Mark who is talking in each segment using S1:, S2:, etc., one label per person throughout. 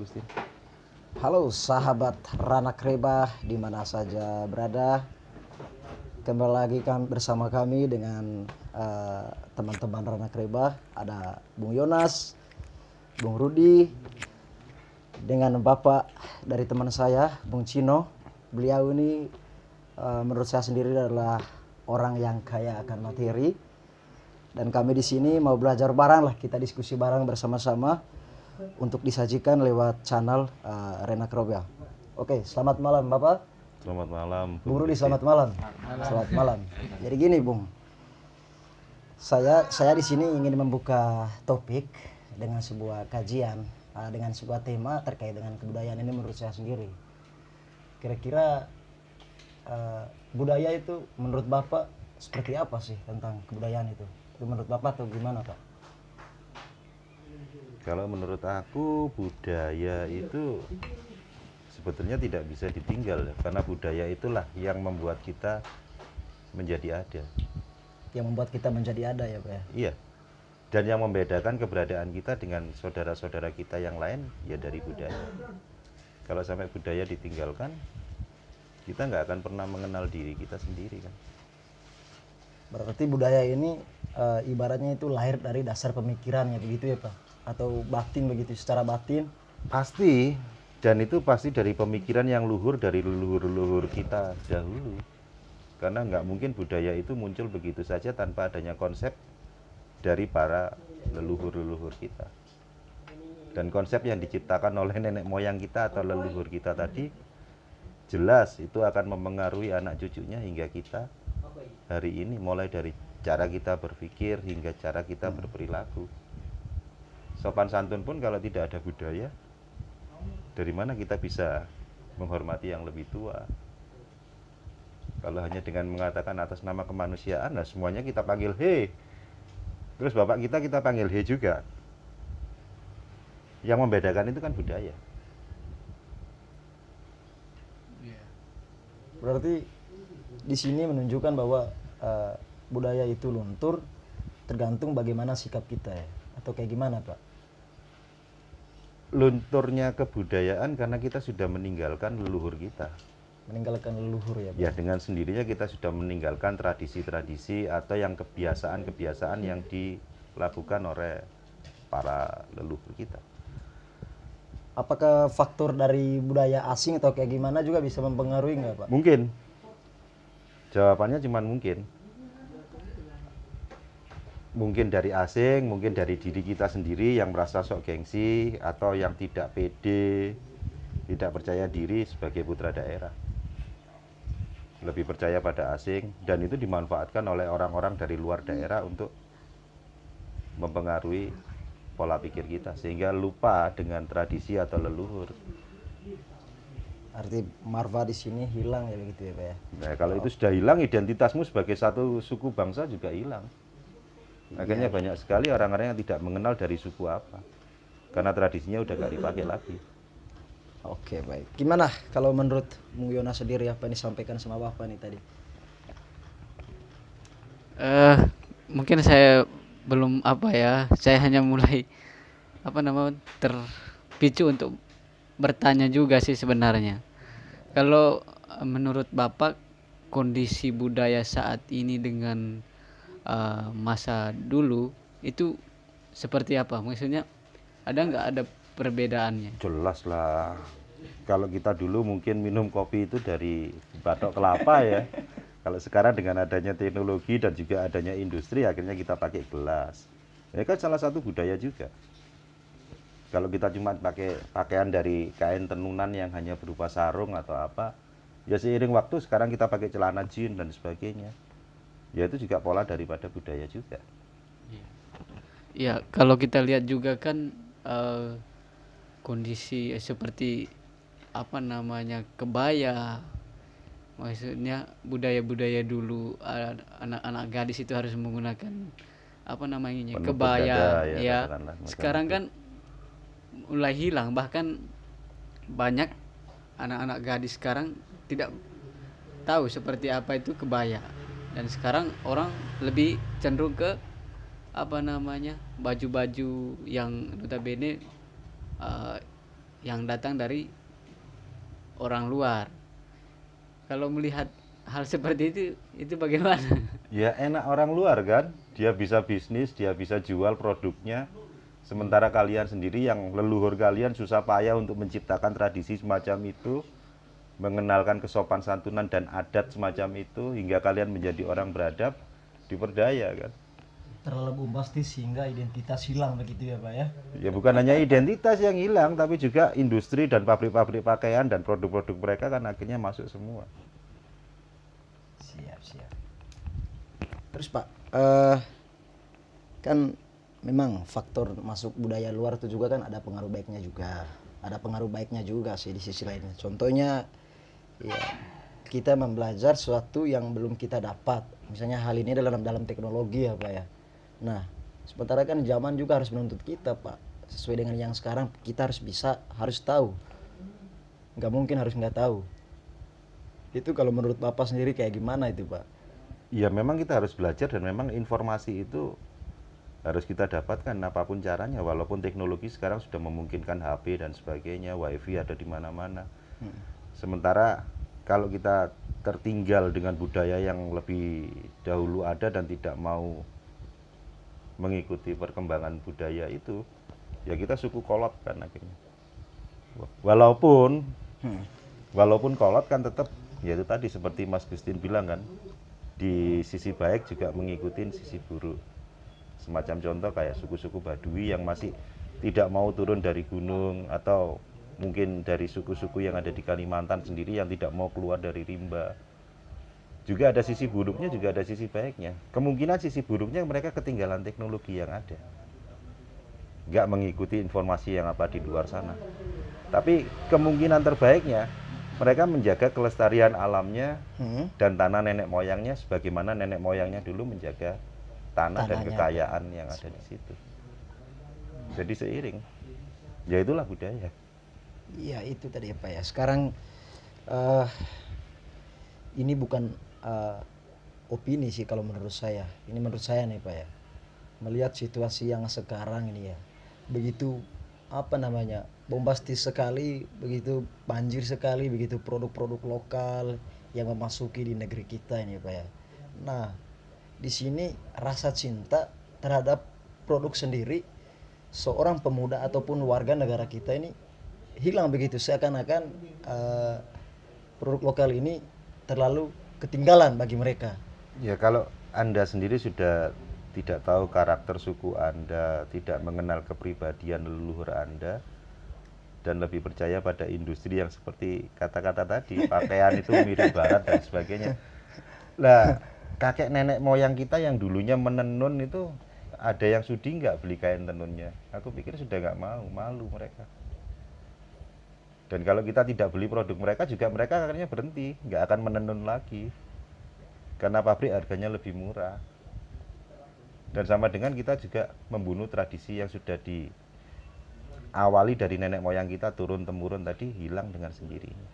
S1: Agustin.
S2: Halo sahabat Ranak Reba di mana saja berada. Kembali lagi bersama kami dengan teman-teman Ranak Reba. Ada Bung Yonas, Bung Rudi, dengan Bapak dari teman saya, Bung Cino. Beliau ini menurut saya sendiri adalah orang yang kaya akan materi. Dan kami di sini mau belajar bareng lah, kita diskusi bareng bersama-sama untuk disajikan lewat channel Ranak Reba. Oke, selamat malam Bapak.
S1: Selamat malam.
S2: Bung Rudi, selamat malam. Selamat malam. Jadi gini, Bung. Saya di sini ingin membuka topik dengan sebuah kajian, dengan sebuah tema terkait dengan kebudayaan ini menurut saya sendiri. Kira-kira budaya itu menurut Bapak seperti apa sih tentang kebudayaan itu? Itu menurut Bapak atau gimana, Pak?
S1: Kalau menurut aku budaya itu sebetulnya tidak bisa ditinggal ya, karena budaya itulah yang membuat kita menjadi ada.
S2: Yang membuat kita menjadi ada ya, Pak ya?
S1: Iya. Dan yang membedakan keberadaan kita dengan saudara-saudara kita yang lain ya dari budaya. Kalau sampai budaya ditinggalkan, kita nggak akan pernah mengenal diri kita sendiri kan.
S2: Berarti budaya ini ibaratnya itu lahir dari dasar pemikirannya begitu ya, Pak? Atau batin begitu, secara batin?
S1: Pasti, dan itu pasti dari pemikiran yang luhur dari leluhur-leluhur kita dahulu. Karena nggak mungkin budaya itu muncul begitu saja tanpa adanya konsep dari para leluhur-leluhur kita. Dan konsep yang diciptakan oleh nenek moyang kita atau leluhur kita tadi, jelas itu akan mempengaruhi anak cucunya hingga kita hari ini, mulai dari cara kita berpikir hingga cara kita berperilaku. Sopan santun pun kalau tidak ada budaya, dari mana kita bisa menghormati yang lebih tua? Kalau hanya dengan mengatakan atas nama kemanusiaan, nah semuanya kita panggil he. Terus bapak kita panggil he juga. Yang membedakan itu kan budaya.
S2: Berarti di sini menunjukkan bahwa budaya itu luntur tergantung bagaimana sikap kita ya, atau kayak gimana, Pak?
S1: Lunturnya kebudayaan karena kita sudah meninggalkan leluhur kita.
S2: Meninggalkan leluhur ya, Pak?
S1: Ya, dengan sendirinya kita sudah meninggalkan tradisi-tradisi atau yang kebiasaan-kebiasaan yang dilakukan oleh para leluhur kita.
S2: Apakah faktor dari budaya asing atau kayak gimana juga bisa mempengaruhi nggak, Pak?
S1: Mungkin. Jawabannya cuma mungkin. Mungkin dari asing, mungkin dari diri kita sendiri yang merasa sok gengsi atau yang tidak pede, tidak percaya diri sebagai putra daerah. Lebih percaya pada asing, dan itu dimanfaatkan oleh orang-orang dari luar daerah untuk mempengaruhi pola pikir kita sehingga lupa dengan tradisi atau leluhur.
S2: Arti marwa di sini hilang ya begitu ya, Pak ya?
S1: Nah, kalau itu sudah hilang, identitasmu sebagai satu suku bangsa juga hilang. Akhirnya banyak sekali orang-orang yang tidak mengenal dari suku apa, karena tradisinya udah gak dipakai lagi.
S2: Oke, baik. Gimana kalau menurut Bung Yonas sendiri apa yang disampaikan sama Bapak nih tadi?
S3: Mungkin saya belum saya hanya mulai terpicu untuk bertanya juga sih sebenarnya. Kalau menurut Bapak kondisi budaya saat ini dengan masa dulu itu seperti apa? Maksudnya ada perbedaannya?
S1: Jelas lah. Kalau kita dulu mungkin minum kopi itu dari batok kelapa ya. Kalau sekarang dengan adanya teknologi dan juga adanya industri, akhirnya kita pakai gelas. Ini kan salah satu budaya juga. Kalau kita cuma pakai pakaian dari kain tenunan yang hanya berupa sarung atau apa, ya seiring waktu sekarang kita pakai celana jeans dan sebagainya. Ya itu juga pola daripada budaya juga.
S3: Ya, kalau kita lihat juga kan kondisi seperti kebaya, maksudnya budaya-budaya dulu anak-anak gadis itu harus menggunakan
S1: Penutup
S3: kebaya
S1: dada,
S3: ya.
S1: katakanlah,
S3: Sekarang
S1: itu.
S3: kan mulai hilang, bahkan banyak anak-anak gadis sekarang tidak tahu seperti apa itu kebaya, dan sekarang orang lebih cenderung ke baju-baju yang notabene yang datang dari orang luar. Kalau melihat hal seperti itu bagaimana?
S1: Ya enak orang luar kan, dia bisa bisnis, dia bisa jual produknya. Sementara kalian sendiri yang leluhur kalian susah payah untuk menciptakan tradisi semacam itu, mengenalkan kesopan santunan dan adat semacam itu hingga kalian menjadi orang beradab, diperdaya kan.
S2: Terlalu bombastis sehingga identitas hilang begitu ya Pak ya.
S1: Ya bukan hanya identitas yang hilang, tapi juga industri dan pabrik-pabrik pakaian dan produk-produk mereka kan akhirnya masuk semua.
S2: Siap. Terus Pak, kan memang faktor masuk budaya luar itu juga kan ada pengaruh baiknya juga. Ada pengaruh baiknya juga sih di sisi lainnya. Contohnya ya kita membelajar sesuatu yang belum kita dapat. Misalnya hal ini dalam teknologi ya Pak ya. Nah, sementara kan zaman juga harus menuntut kita Pak. Sesuai dengan yang sekarang kita harus bisa, harus tahu. Nggak mungkin harus nggak tahu. Itu kalau menurut Bapak sendiri kayak gimana itu Pak?
S1: Ya memang kita harus belajar dan memang informasi itu harus kita dapatkan apapun caranya, walaupun teknologi sekarang sudah memungkinkan HP dan sebagainya, wifi ada di mana-mana. Sementara kalau kita tertinggal dengan budaya yang lebih dahulu ada dan tidak mau mengikuti perkembangan budaya itu, ya kita suku kolot kan akhirnya. Walaupun kolot kan tetap, ya itu tadi seperti Mas Gustin bilang kan, di sisi baik juga mengikuti sisi buruk. Semacam contoh kayak suku-suku Baduy yang masih tidak mau turun dari gunung, atau mungkin dari suku-suku yang ada di Kalimantan sendiri yang tidak mau keluar dari rimba. Juga ada sisi buruknya, juga ada sisi baiknya. Kemungkinan sisi buruknya mereka ketinggalan teknologi yang ada, nggak mengikuti informasi yang apa di luar sana. Tapi kemungkinan terbaiknya mereka menjaga kelestarian alamnya dan tanah nenek moyangnya sebagaimana nenek moyangnya dulu menjaga tanah dan kekayaan yang ada di situ. Jadi seiring, ya itulah budaya.
S2: Iya itu tadi ya Pak ya. Sekarang ini bukan opini sih kalau menurut saya. Ini menurut saya nih Pak ya. Melihat situasi yang sekarang ini ya, begitu apa namanya, bombastis sekali, begitu banjir sekali, begitu produk-produk lokal yang memasuki di negeri kita ini Pak ya. Nah, di sini rasa cinta terhadap produk sendiri seorang pemuda ataupun warga negara kita ini hilang begitu, seakan-akan produk lokal ini terlalu ketinggalan bagi mereka.
S1: Ya kalau Anda sendiri sudah tidak tahu karakter suku Anda, tidak mengenal kepribadian leluhur Anda, dan lebih percaya pada industri yang seperti kata-kata tadi, pakaian itu mirip barat dan sebagainya. Lah, kakek nenek moyang kita yang dulunya menenun itu, ada yang sudi nggak beli kain tenunnya? Aku pikir sudah nggak mau, malu mereka. Dan kalau kita tidak beli produk mereka juga, mereka akhirnya berhenti, nggak akan menenun lagi. Karena pabrik harganya lebih murah. Dan sama dengan kita juga membunuh tradisi yang sudah diawali dari nenek moyang kita turun-temurun tadi, hilang dengan sendirinya.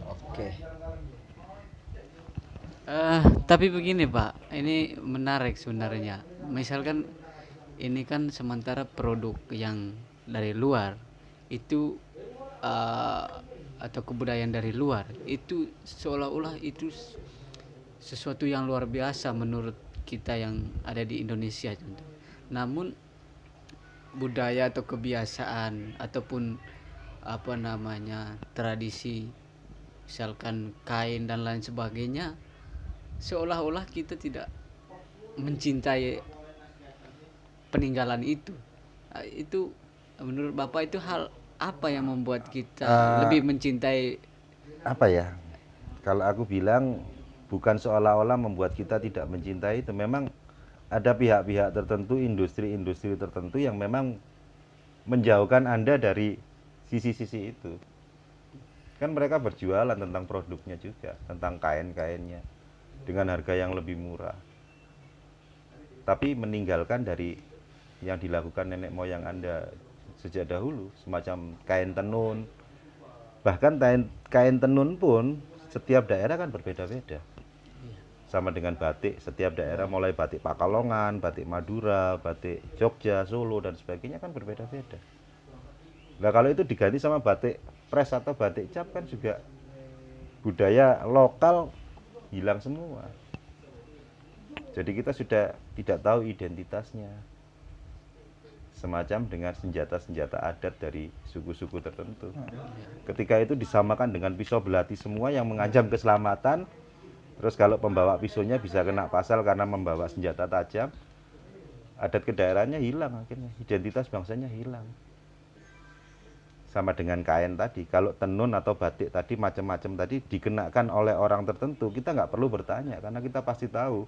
S2: Oke.
S3: Tapi begini Pak, ini menarik sebenarnya. Misalkan ini kan sementara produk yang dari luar itu atau kebudayaan dari luar itu seolah-olah itu sesuatu yang luar biasa menurut kita yang ada di Indonesia. Namun budaya atau kebiasaan ataupun apa namanya tradisi, misalkan kain dan lain sebagainya, seolah-olah kita tidak mencintai peninggalan itu. Itu menurut Bapak itu hal apa yang membuat kita lebih mencintai?
S1: Apa ya? Kalau aku bilang bukan seolah-olah membuat kita tidak mencintai itu, memang ada pihak-pihak tertentu, industri-industri tertentu yang memang menjauhkan Anda dari sisi-sisi itu. Kan mereka berjualan tentang produknya juga, tentang kain-kainnya dengan harga yang lebih murah. Tapi meninggalkan dari yang dilakukan nenek moyang Anda sejak dahulu, semacam kain tenun. Bahkan kain tenun pun setiap daerah kan berbeda-beda. Sama dengan batik, setiap daerah mulai batik Pakalongan, batik Madura, batik Jogja, Solo dan sebagainya kan berbeda-beda. Nah kalau itu diganti sama batik pres atau batik cap kan juga budaya lokal hilang semua. Jadi kita sudah tidak tahu identitasnya. Semacam dengan senjata-senjata adat dari suku-suku tertentu. Ketika itu disamakan dengan pisau belati semua yang mengancam keselamatan. Terus kalau pembawa pisaunya bisa kena pasal karena membawa senjata tajam, adat kedaerahannya hilang akhirnya, identitas bangsanya hilang. Sama dengan kain tadi, kalau tenun atau batik tadi macam-macam tadi dikenakan oleh orang tertentu, kita nggak perlu bertanya karena kita pasti tahu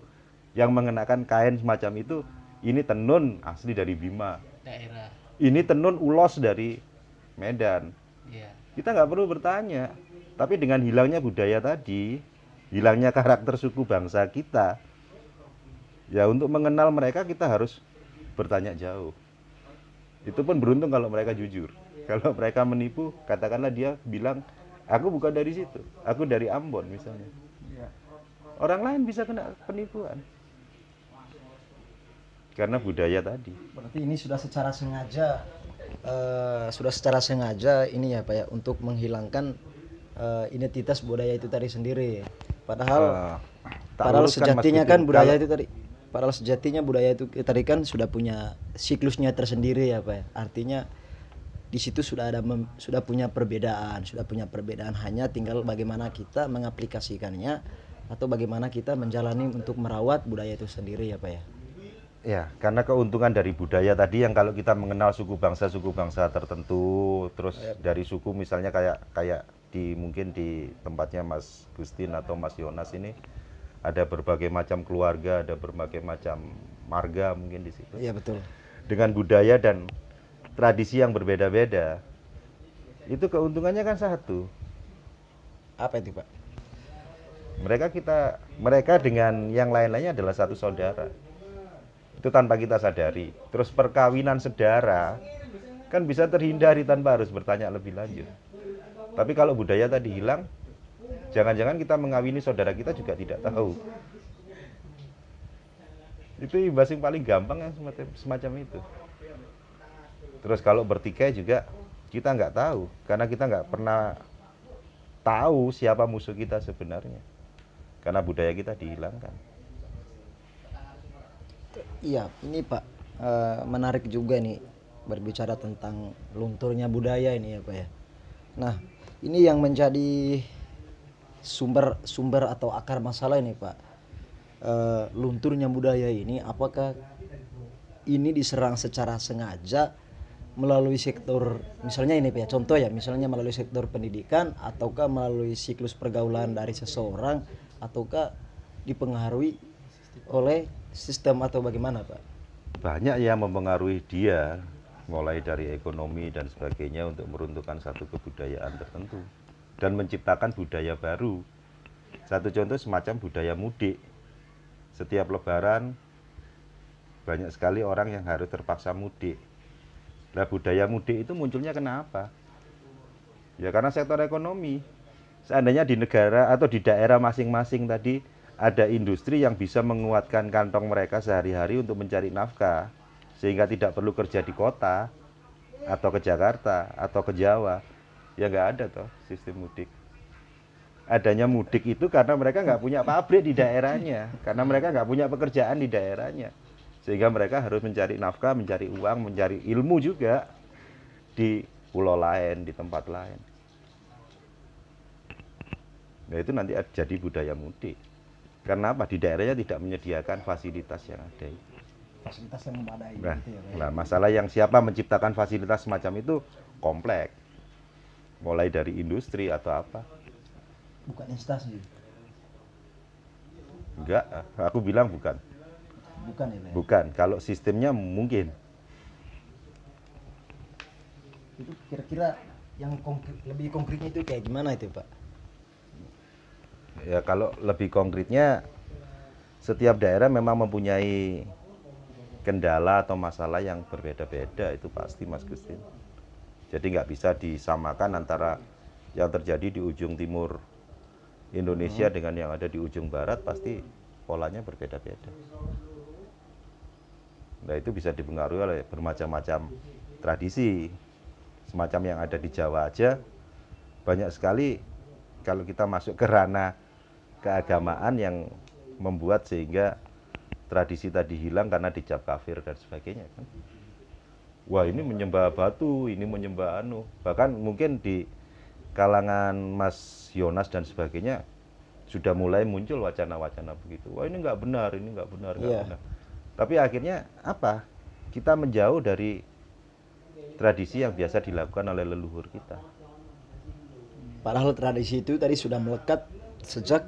S1: yang mengenakan kain semacam itu, ini tenun asli dari Bima,
S3: daerah.
S1: ini tenun ulos dari Medan.
S3: Iya.
S1: Kita nggak perlu bertanya. Tapi dengan hilangnya budaya tadi, hilangnya karakter suku bangsa kita, ya untuk mengenal mereka kita harus bertanya jauh. Itu pun beruntung kalau mereka jujur. Kalau mereka menipu, katakanlah dia bilang, aku bukan dari situ, aku dari Ambon misalnya. Orang lain bisa kena penipuan. Karena budaya tadi.
S2: Berarti ini sudah secara sengaja ini ya Pak ya, untuk menghilangkan identitas budaya itu tadi sendiri. Padahal sejatinya kan budaya itu tadi, padahal sejatinya budaya itu tadi kan sudah punya siklusnya tersendiri ya Pak ya. Artinya di situ sudah punya perbedaan, hanya tinggal bagaimana kita mengaplikasikannya atau bagaimana kita menjalani untuk merawat budaya itu sendiri ya Pak ya.
S1: Ya, karena keuntungan dari budaya tadi yang kalau kita mengenal suku bangsa tertentu, terus dari suku misalnya kayak mungkin di tempatnya Mas Gustin atau Mas Yonas ini ada berbagai macam keluarga, ada berbagai macam marga mungkin di situ.
S2: Iya betul. Dengan
S1: budaya dan tradisi yang berbeda-beda, itu keuntungannya kan satu.
S2: Apa itu Pak?
S1: Mereka dengan yang lain-lainnya adalah satu saudara. Itu tanpa kita sadari. Terus perkawinan sedara kan bisa terhindari tanpa harus bertanya lebih lanjut. Tapi kalau budaya tadi hilang, jangan-jangan kita mengawini saudara kita juga tidak tahu. Itu imbas yang paling gampang yang semacam itu. Terus kalau bertikai juga kita nggak tahu, karena kita nggak pernah tahu siapa musuh kita sebenarnya, karena budaya kita dihilangkan.
S2: Iya, ini Pak, menarik juga nih berbicara tentang lunturnya budaya ini ya Pak ya. Nah, ini yang menjadi sumber atau akar masalah ini Pak. Lunturnya budaya ini, apakah ini diserang secara sengaja melalui sektor, misalnya ini Pak ya, contoh ya, misalnya melalui sektor pendidikan, ataukah melalui siklus pergaulan dari seseorang, ataukah dipengaruhi oleh sistem atau bagaimana Pak?
S1: Banyak yang mempengaruhi dia, mulai dari ekonomi dan sebagainya untuk meruntuhkan satu kebudayaan tertentu dan menciptakan budaya baru. Satu contoh semacam budaya mudik. Setiap lebaran banyak sekali orang yang harus terpaksa mudik. Nah, budaya mudik itu munculnya kenapa? Ya karena sektor ekonomi. Seandainya di negara atau di daerah masing-masing tadi ada industri yang bisa menguatkan kantong mereka sehari-hari untuk mencari nafkah, sehingga tidak perlu kerja di kota atau ke Jakarta atau ke Jawa, ya nggak ada toh sistem mudik. Adanya mudik itu karena mereka nggak punya pabrik di daerahnya, karena mereka nggak punya pekerjaan di daerahnya, sehingga mereka harus mencari nafkah, mencari uang, mencari ilmu juga di pulau lain, di tempat lain. Nah itu nanti jadi budaya mudik. Karena apa? Di daerahnya tidak menyediakan fasilitas yang ada.
S2: Fasilitas yang memadai.
S1: Nah,
S2: gitu ya,
S1: nah, masalah yang siapa menciptakan fasilitas semacam itu kompleks. Mulai dari industri atau apa.
S2: Bukan instansi.
S1: Enggak, aku bilang bukan.
S2: Bukan ya Pak?
S1: Bukan, kalau sistemnya mungkin.
S2: Itu kira-kira yang lebih konkretnya itu kayak gimana itu Pak?
S1: Ya kalau lebih konkretnya, setiap daerah memang mempunyai kendala atau masalah yang berbeda-beda, itu pasti Mas Gustin. Jadi nggak bisa disamakan antara yang terjadi di ujung timur Indonesia dengan yang ada di ujung barat, pasti polanya berbeda-beda. Nah itu bisa dipengaruhi oleh bermacam-macam tradisi. semacam yang ada di Jawa aja banyak sekali kalau kita masuk ke ranah keagamaan yang membuat sehingga tradisi tadi hilang karena dicap kafir dan sebagainya kan. Wah ini menyembah batu, ini menyembah anu. Bahkan mungkin di kalangan Mas Yonas dan sebagainya sudah mulai muncul wacana-wacana begitu. Wah ini nggak benar, ini nggak benar, nggak
S2: Iya.
S1: benar. Tapi akhirnya apa? Kita menjauh dari tradisi yang biasa dilakukan oleh leluhur kita.
S2: Padahal tradisi itu tadi sudah melekat sejak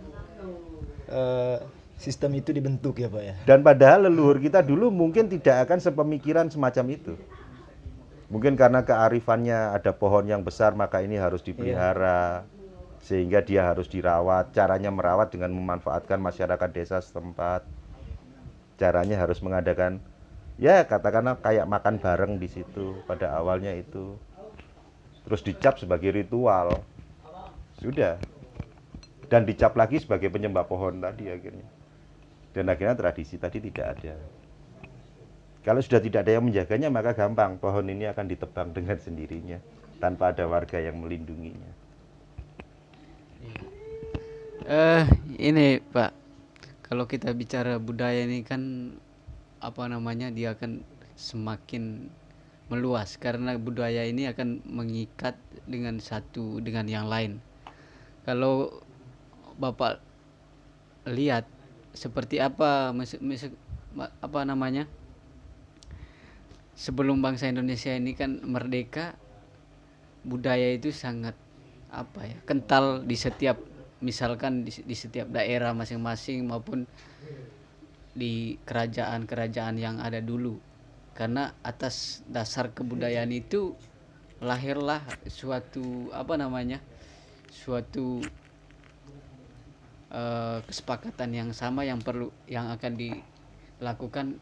S2: sistem itu dibentuk ya Pak ya.
S1: Dan padahal leluhur kita dulu mungkin tidak akan sepemikiran semacam itu. Mungkin karena kearifannya ada pohon yang besar maka ini harus dipelihara sehingga dia harus dirawat. Caranya merawat dengan memanfaatkan masyarakat desa setempat. Caranya harus mengadakan ya katakanlah kayak makan bareng di situ pada awalnya itu. Terus dicap sebagai ritual. Sudah. Dan dicap lagi sebagai penyembah pohon tadi akhirnya. Dan akhirnya tradisi tadi tidak ada. Kalau sudah tidak ada yang menjaganya maka gampang pohon ini akan ditebang dengan sendirinya tanpa ada warga yang melindunginya.
S3: Ini Pak, kalau kita bicara budaya ini kan apa namanya dia akan semakin meluas karena budaya ini akan mengikat dengan satu dengan yang lain. Kalau Bapak lihat seperti apa apa namanya sebelum bangsa Indonesia ini kan merdeka, budaya itu sangat apa ya kental di setiap misalkan di setiap daerah masing-masing maupun di kerajaan-kerajaan yang ada dulu, karena atas dasar kebudayaan itu lahirlah suatu apa namanya suatu kesepakatan yang sama yang akan dilakukan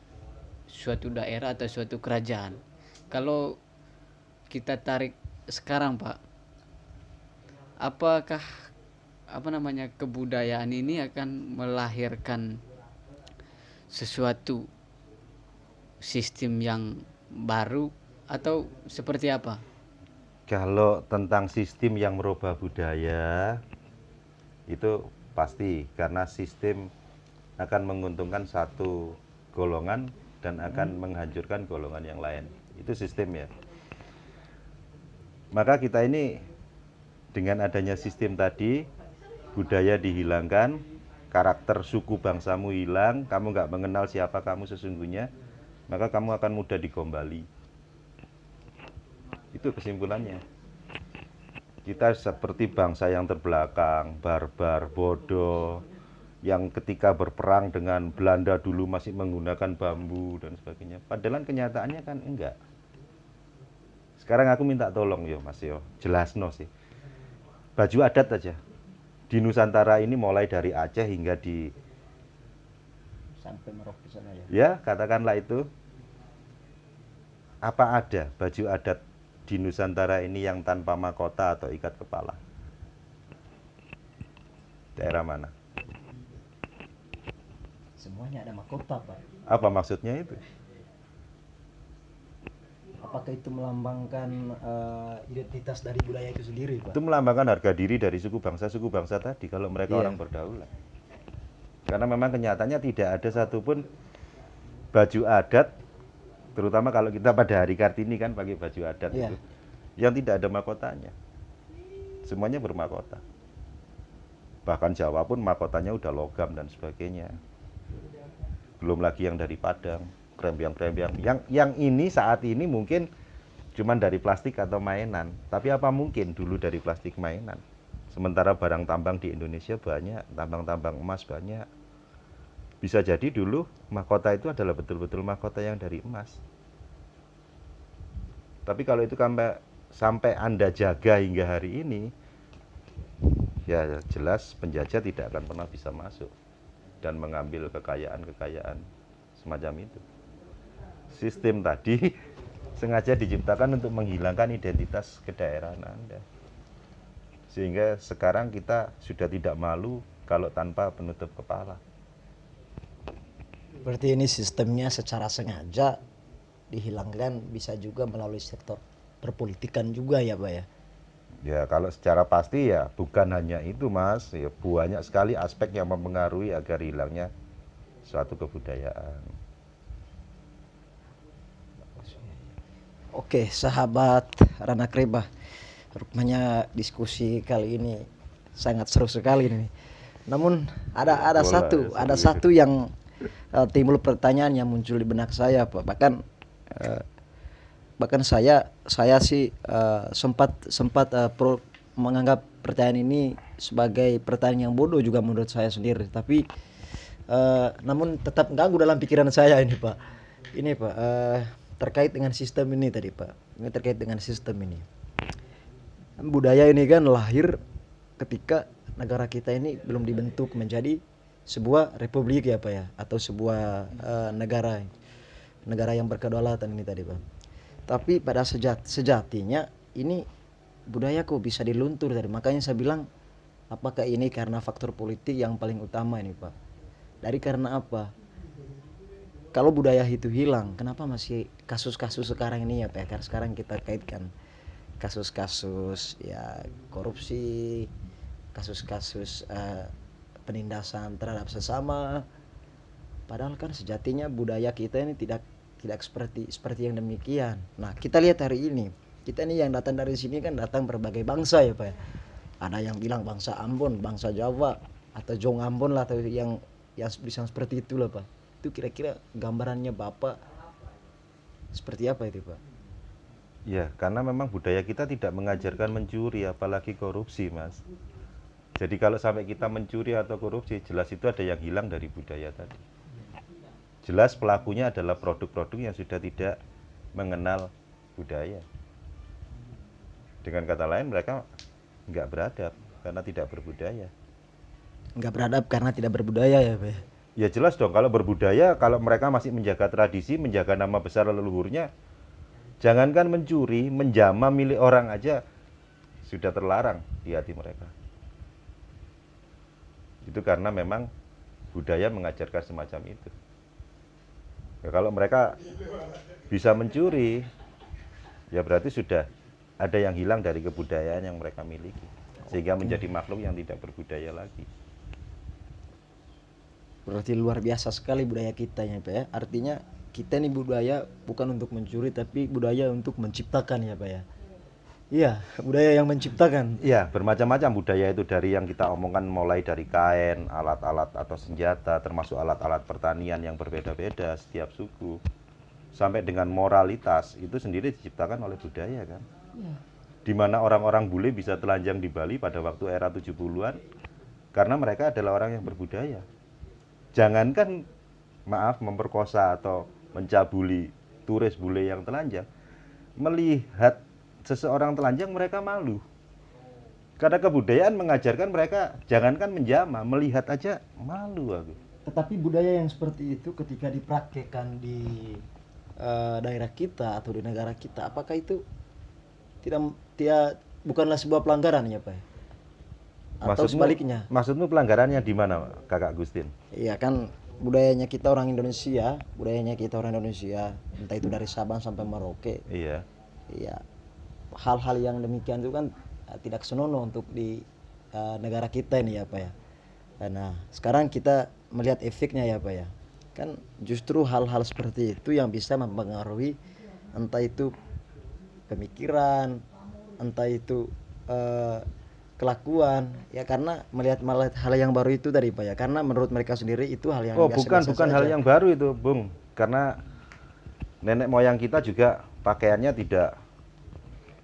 S3: suatu daerah atau suatu kerajaan. Kalau kita tarik sekarang Pak, apakah apa namanya kebudayaan ini akan melahirkan sesuatu sistem yang baru atau seperti apa?
S1: Kalau tentang sistem yang merubah budaya itu pasti karena sistem akan menguntungkan satu golongan dan akan menghancurkan golongan yang lain. Itu sistem ya. Maka kita ini dengan adanya sistem tadi, budaya dihilangkan, karakter suku bangsamu hilang, kamu nggak mengenal siapa kamu sesungguhnya, maka kamu akan mudah digombali. Itu kesimpulannya. Kita seperti bangsa yang terbelakang, barbar, bodoh, yang ketika berperang dengan Belanda dulu masih menggunakan bambu dan sebagainya. Padahal kenyataannya kan enggak. Sekarang aku minta tolong yo Mas yo, jelasno sih. Baju adat aja. Di Nusantara ini mulai dari Aceh hingga di
S2: Sampai Merauke sana ya.
S1: ya katakanlah itu. Apa ada baju adat di Nusantara ini yang tanpa mahkota atau ikat kepala? Daerah mana?
S2: Semuanya ada mahkota Pak.
S1: Apa maksudnya itu?
S2: Apakah itu melambangkan identitas dari budaya itu sendiri Pak?
S1: Itu melambangkan harga diri dari suku bangsa tadi kalau mereka
S2: Iya.
S1: orang berdaulat. Karena memang kenyataannya tidak ada satupun baju adat, terutama kalau kita pada hari Kartini kan pakai baju adat
S2: Iya.
S1: itu, yang tidak ada mahkotanya. Semuanya bermahkota. Bahkan Jawa pun mahkotanya udah logam dan sebagainya. Belum lagi yang dari Padang, krembiang-krembiang. Yang ini saat ini mungkin cuman dari plastik atau mainan. Tapi apa mungkin dulu dari plastik mainan? Sementara barang tambang di Indonesia banyak, tambang-tambang emas banyak. Bisa jadi dulu mahkota itu adalah betul-betul mahkota yang dari emas. Tapi kalau itu sampai Anda jaga hingga hari ini, ya jelas penjajah tidak akan pernah bisa masuk dan mengambil kekayaan-kekayaan semacam itu. Sistem tadi sengaja diciptakan untuk menghilangkan identitas kedaerahan Anda. Sehingga sekarang kita sudah tidak malu kalau tanpa penutup kepala.
S2: Berarti ini sistemnya secara sengaja dihilangkan, bisa juga melalui sektor perpolitikan juga ya Pak ya.
S1: Ya kalau secara pasti ya bukan hanya itu Mas, ya banyak sekali aspek yang mempengaruhi agar hilangnya suatu kebudayaan.
S2: Oke, sahabat Rana Kreba, rupanya diskusi kali ini sangat seru sekali nih. Namun ada satu yang timbul pertanyaan yang muncul di benak saya Pak. Bahkan saya sih sempat menganggap pertanyaan ini sebagai pertanyaan yang bodoh juga menurut saya sendiri. Tapi namun tetap ganggu dalam pikiran saya ini Pak. Ini Pak terkait dengan sistem ini tadi Pak. Ini terkait dengan sistem ini. Budaya ini kan lahir ketika negara kita ini belum dibentuk menjadi sebuah republik ya Pak ya, atau sebuah negara yang berkedaulatan ini tadi Pak. Tapi pada sejatinya ini budaya kok bisa diluntur tadi. Makanya saya bilang, apakah ini karena faktor politik yang paling utama ini Pak? Dari karena apa? Kalau budaya itu hilang, kenapa masih kasus-kasus sekarang ini ya Pak? Karena sekarang kita kaitkan kasus-kasus ya korupsi, kasus-kasus penindasan terhadap sesama. Padahal kan sejatinya budaya kita ini tidak seperti yang demikian. Nah, kita lihat hari ini, kita ini yang datang dari sini kan datang berbagai bangsa ya Pak ya. Ada yang bilang bangsa Ambon, bangsa Jawa, atau Jong Ambon lah, atau yang bisa seperti itulah Pak. Itu kira-kira gambarannya Bapak seperti apa itu Pak?
S1: Ya, karena memang budaya kita tidak mengajarkan mencuri, apalagi korupsi, Mas. Jadi kalau sampai kita mencuri atau korupsi, jelas itu ada yang hilang dari budaya tadi. Jelas pelakunya adalah produk-produk yang sudah tidak mengenal budaya. Dengan kata lain, mereka nggak beradab karena tidak berbudaya.
S2: Nggak beradab karena tidak berbudaya ya Pak?
S1: Ya jelas dong, kalau berbudaya, kalau mereka masih menjaga tradisi, menjaga nama besar leluhurnya, jangankan mencuri, menjamah milik orang aja sudah terlarang di hati mereka. Itu karena memang budaya mengajarkan semacam itu. Ya, kalau mereka bisa mencuri, ya berarti sudah ada yang hilang dari kebudayaan yang mereka miliki, sehingga menjadi makhluk yang tidak berbudaya lagi.
S2: Berarti luar biasa sekali budaya kita ya Pak ya. Artinya kita ini budaya bukan untuk mencuri, tapi budaya untuk menciptakan ya Pak ya. Iya, budaya yang menciptakan.
S1: Iya, bermacam-macam budaya itu, dari yang kita omongkan mulai dari kain, alat-alat atau senjata, termasuk alat-alat pertanian yang berbeda-beda setiap suku, sampai dengan moralitas itu sendiri diciptakan oleh budaya kan. Ya. Di mana orang-orang bule bisa telanjang di Bali pada waktu era 70-an karena mereka adalah orang yang berbudaya. Jangankan maaf memperkosa atau mencabuli turis bule yang telanjang, melihat seseorang telanjang mereka malu. Karena kebudayaan mengajarkan mereka jangankan menjamah, melihat aja malu aku.
S2: Tetapi budaya yang seperti itu ketika dipraktekkan di daerah kita atau di negara kita, apakah itu bukanlah sebuah pelanggaran ya Pak? Atau sebaliknya?
S1: Maksudmu pelanggarannya di mana, Kakak Gustin?
S2: Iya kan, budayanya kita orang Indonesia, entah itu dari Sabang sampai Merauke.
S1: Iya.
S2: Iya. Hal-hal yang demikian itu kan tidak senonoh untuk di negara kita ini ya Pak ya. Nah, sekarang kita melihat efeknya ya Pak ya. Kan justru hal-hal seperti itu yang bisa mempengaruhi entah itu pemikiran, entah itu kelakuan ya, karena melihat hal yang baru itu dari Pak ya, karena menurut mereka sendiri itu hal yang
S1: bukan hal yang baru itu Bung, karena nenek moyang kita juga pakaiannya tidak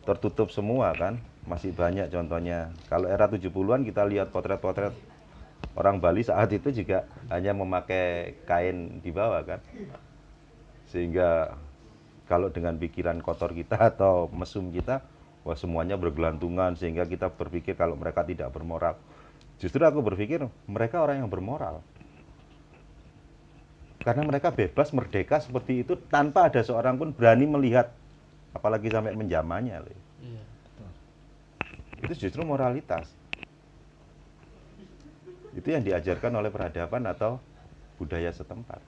S1: tertutup semua kan, masih banyak contohnya. Kalau era 70-an kita lihat potret-potret orang Bali saat itu juga hanya memakai kain di bawah kan, sehingga kalau dengan pikiran kotor kita atau mesum kita, wah semuanya bergelantungan, sehingga kita berpikir kalau mereka tidak bermoral. Justru aku berpikir mereka orang yang bermoral. Karena mereka bebas, merdeka seperti itu tanpa ada seorang pun berani melihat, apalagi sampai menjamahnya.
S2: Iya, betul.
S1: Itu justru moralitas. Itu yang diajarkan oleh peradaban atau budaya setempat.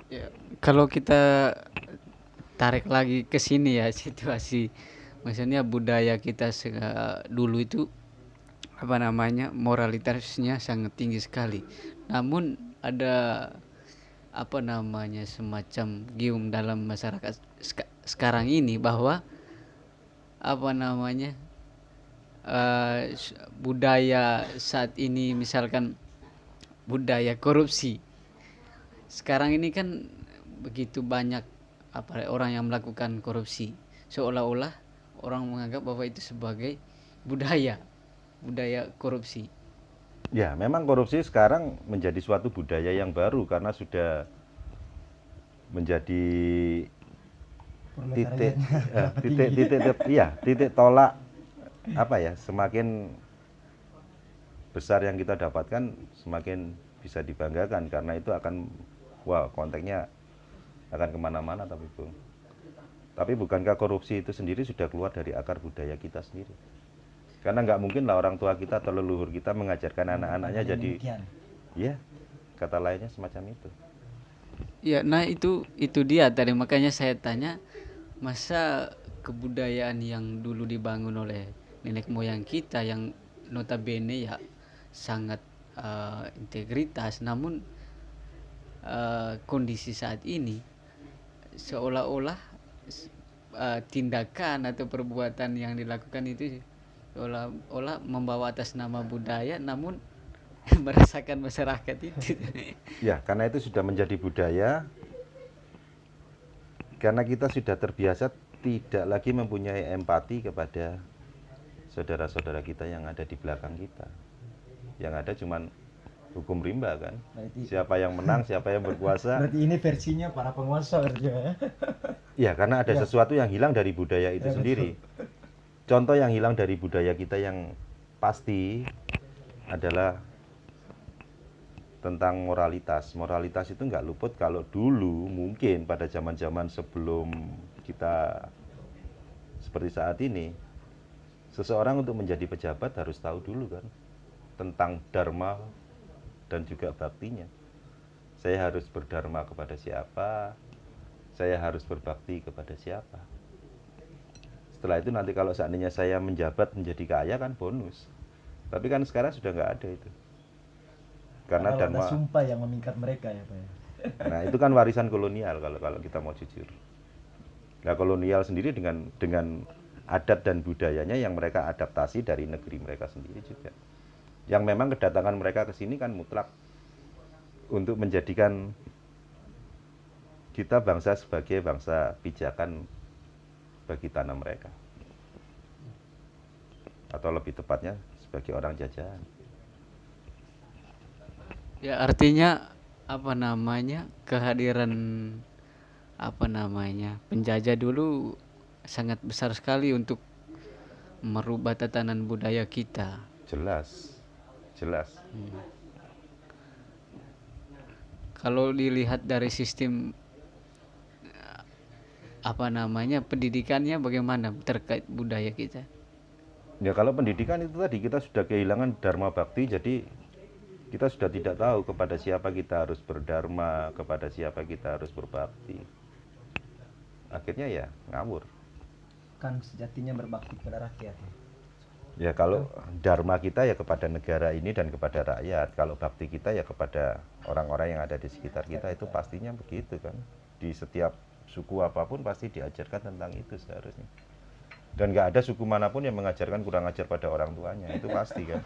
S3: Ya, kalau kita tarik lagi ke sini ya situasi, maksudnya budaya kita dulu itu apa namanya moralitasnya sangat tinggi sekali, namun ada apa namanya semacam gium dalam masyarakat sekarang ini bahwa apa namanya budaya saat ini misalkan budaya korupsi sekarang ini kan begitu banyak apa orang yang melakukan korupsi, seolah-olah orang menganggap bahwa itu sebagai budaya korupsi.
S1: Ya, memang korupsi sekarang menjadi suatu budaya yang baru karena sudah menjadi titik tolak apa ya, semakin besar yang kita dapatkan semakin bisa dibanggakan karena itu akan konteksnya akan kemana-mana. Tapi bukankah korupsi itu sendiri sudah keluar dari akar budaya kita sendiri? Karena nggak mungkin lah orang tua kita atau leluhur kita mengajarkan anak-anaknya jadi ya kata lainnya semacam itu.
S3: Ya, nah itu dia tadi makanya saya tanya, masa kebudayaan yang dulu dibangun oleh nenek moyang kita yang notabene ya sangat integritas, namun kondisi saat ini seolah-olah tindakan atau perbuatan yang dilakukan itu seolah-olah membawa atas nama budaya namun merasakan masyarakat itu.
S1: Ya, karena itu sudah menjadi budaya karena kita sudah terbiasa tidak lagi mempunyai empati kepada saudara-saudara kita yang ada di belakang kita. Yang ada cuman hukum rimba kan. Berarti, siapa yang menang, siapa yang berkuasa.
S2: Berarti ini versinya para penguasa ya.
S1: Ya, karena ada sesuatu yang hilang dari budaya itu sendiri. Contoh yang hilang dari budaya kita yang pasti adalah tentang moralitas. Moralitas itu nggak luput kalau dulu mungkin pada zaman-zaman sebelum kita seperti saat ini, seseorang untuk menjadi pejabat harus tahu dulu kan tentang dharma dan juga baktinya. Saya harus berdharma kepada siapa, saya harus berbakti kepada siapa. Setelah itu nanti kalau seandainya saya menjabat menjadi kaya kan bonus. Tapi kan sekarang sudah nggak ada itu. Karena dharma
S2: ada sumpah yang mengikat mereka ya Pak.
S1: Nah itu kan warisan kolonial kalau kita mau jujur. Nah kolonial sendiri dengan adat dan budayanya yang mereka adaptasi dari negeri mereka sendiri juga. Yang memang kedatangan mereka ke sini kan mutlak untuk menjadikan kita bangsa sebagai bangsa pijakan bagi tanah mereka. Atau lebih tepatnya sebagai orang jajahan.
S3: Ya artinya apa namanya kehadiran apa namanya penjajah dulu sangat besar sekali untuk merubah tatanan budaya kita.
S1: Jelas.
S3: Kalau dilihat dari sistem apa namanya pendidikannya bagaimana terkait budaya kita?
S1: Ya kalau pendidikan itu tadi kita sudah kehilangan dharma bakti, jadi kita sudah tidak tahu kepada siapa kita harus berdharma, kepada siapa kita harus berbakti. Akhirnya ya ngawur.
S2: Kan sejatinya berbakti kepada rakyat.
S1: Ya kalau dharma kita ya kepada negara ini dan kepada rakyat. Kalau bakti kita ya kepada orang-orang yang ada di sekitar kita, itu pastinya begitu kan. Di setiap suku apapun pasti diajarkan tentang itu seharusnya. Dan nggak ada suku manapun yang mengajarkan kurang ajar pada orang tuanya, itu pasti kan.